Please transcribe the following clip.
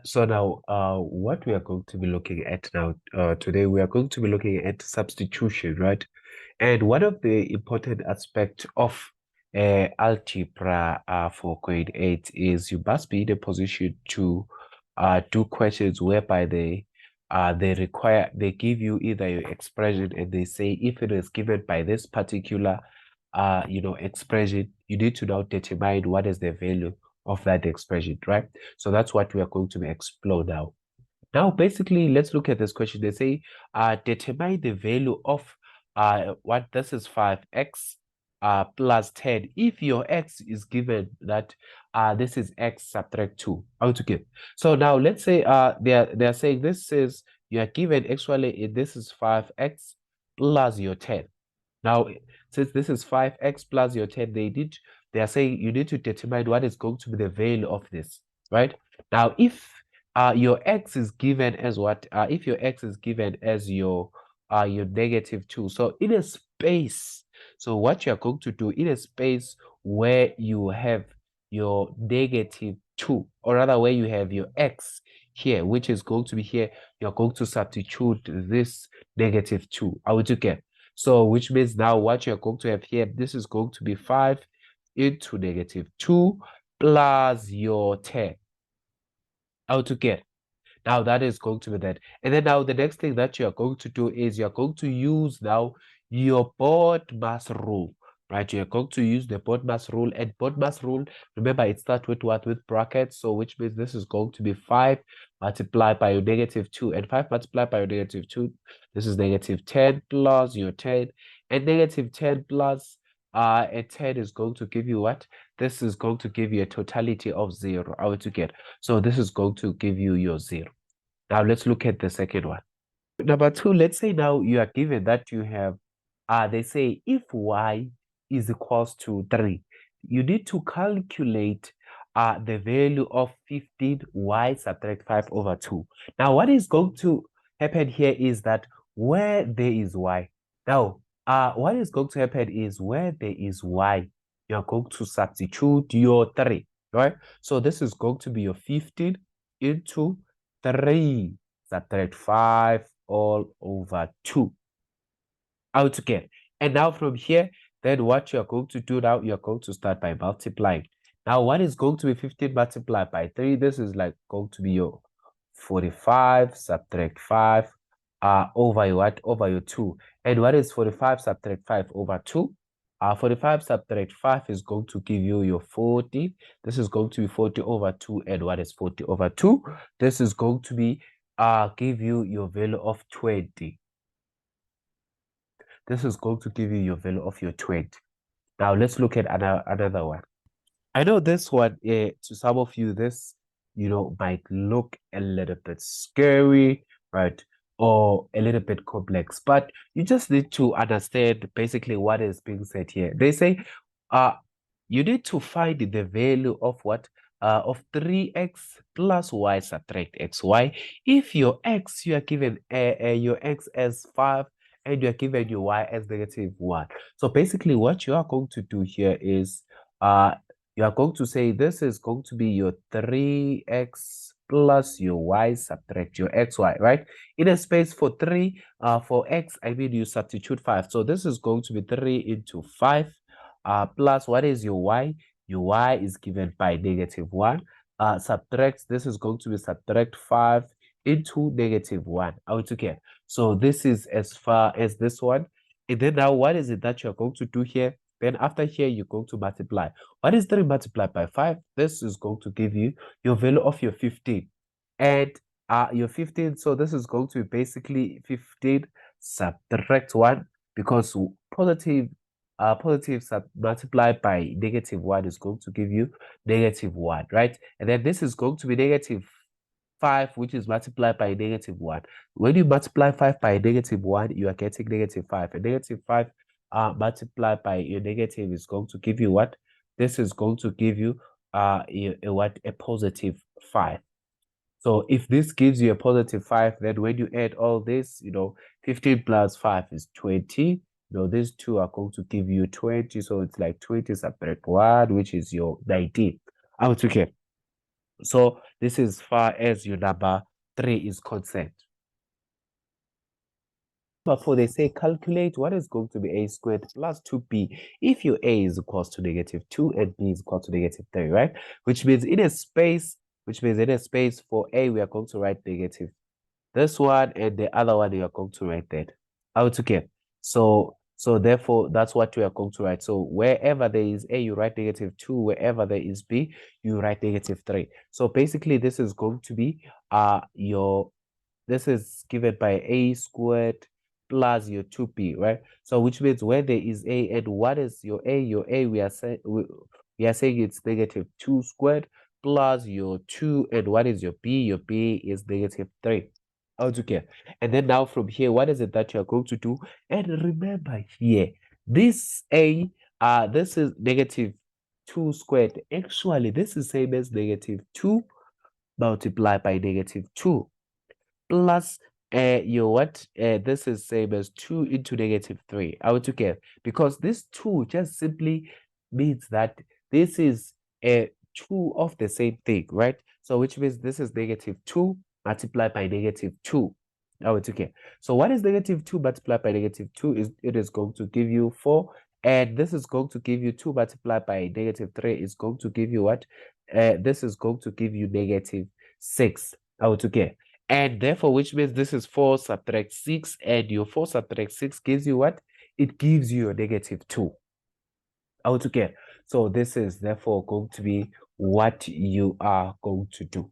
So now, what we are going to be looking at now, today, we are going to be looking at substitution, right? And one of the important aspects of algebra for grade 8 is you must be in a position to do questions whereby they give you either your expression and they say if it is given by this particular expression, you need to now determine what is the value of that expression, right? So that's what we are going to explore now. Now, basically, let's look at this question. They say, determine the value of what this is 5x plus 10. If your x is given that this is x subtract 2, how to get? So now let's say they're saying this is you are given actually this is 5x plus your 10. Now, since this is 5x plus your 10, they are saying you need to determine what is going to be the value of this, right? Now, if your x is given as what? If your x is given as your negative 2, so in a space, so what you're going to do in a space where you have your negative 2, or rather where you have your x here, which is going to be here, you're going to substitute this negative 2. How would you get? So which means now what you're going to have here, this is going to be 5 into negative 2 plus your 10. How to get? Now that is going to be that. And then now the next thing that you're going to do is you're going to use now your BODMAS rule, right? You're going to use the BODMAS rule, and BODMAS rule, remember it starts with what? With brackets. So which means this is going to be 5 multiplied by your negative 2, and 5 multiplied by your negative 2, this is negative 10 plus your 10, and negative 10 plus and 10 is going to give you what? This is going to give you a totality of 0. How to get? So this is going to give you your 0. Now let's look at the second one. Number 2, let's say now you are given that you have, they say if y is equals to 3, you need to calculate the value of 15y subtract 5 over 2. Now what is going to happen here is that where there is y, now what is going to happen is where there is y, you're going to substitute your 3, right? So this is going to be your 15 into 3 subtract 5 all over 2. How to get? And now from here, then what you're going to do now, you're going to start by multiplying. Now, what is going to be 15 multiplied by 3? This is like going to be your 45 subtract 5 over your what? Over your 2. And what is 45 subtract 5 over 2? 45 subtract 5 is going to give you your 40. This is going to be 40 over 2. And what is 40 over 2? This is going to be give you your value of 20. This is going to give you your value of your 20. Now let's look at another one. I know this one, to some of you, this, might look a little bit scary, right? Or a little bit complex, but you just need to understand basically what is being said here. They say, you need to find the value of what? Of 3x plus y subtract xy. If your x, you are given your x as 5 and you are given your y as negative 1. So basically what you are going to do here is you are going to say this is going to be your 3x plus your y subtract your xy, right? In a space for 3, for x, I mean you substitute 5. So this is going to be 3 into 5 plus what is your y? Your y is given by negative 1. Subtract, this is going to be subtract 5 into negative 1. Out again. So this is as far as this one. And then now what is it that you're going to do here? Then after here, you're going to multiply. What is 3 multiplied by 5? This is going to give you your value of your 15. And your 15, so this is going to be basically 15 subtract 1, because positive multiplied by negative 1 is going to give you negative 1, right? And then this is going to be negative 5, which is multiplied by negative 1. When you multiply 5 by negative 1, you are getting negative 5. And negative 5 multiplied by your negative is going to give you what? This is going to give you a positive 5. So if this gives you a positive 5, then when you add all this, 15 plus 5 is 20. These two are going to give you 20. So it's like 20 subtract 1, which is your 19. Out okay. So this is far as your number 3 is concerned. But for they say calculate what is going to be a squared plus 2b if your a is equals to -2 and b is equal to -3, right? Which means in a space, for a, we are going to write negative this one, and the other one, you are going to write that. Out again. So therefore, that's what we are going to write. So wherever there is a, you write -2. Wherever there is b, you write -3. So basically, this is going to be this is given by a squared plus your 2b, right? So which means where there is a, and what is your a? Your a, we are saying it's -2 squared plus your 2, and what is your b? Your b is -3. Okay. And then now from here, what is it that you're going to do? And remember here, this a, this is -2 squared. Actually, this is same as -2 multiplied by -2 plus your what? This is same as 2 into -3. I want to get, because this 2 just simply means that this is 2 of the same thing, right? So which means this is -2 multiplied by -2. I want to get. So what is -2 multiplied by -2 is, it is going to give you 4, and this is going to give you 2 multiplied by -3 is going to give you what? This is going to give you -6. I want to get. And therefore, which means this is 4 subtract 6, and your 4 subtract 6 gives you what? It gives you a -2. Out again. So this is therefore going to be what you are going to do.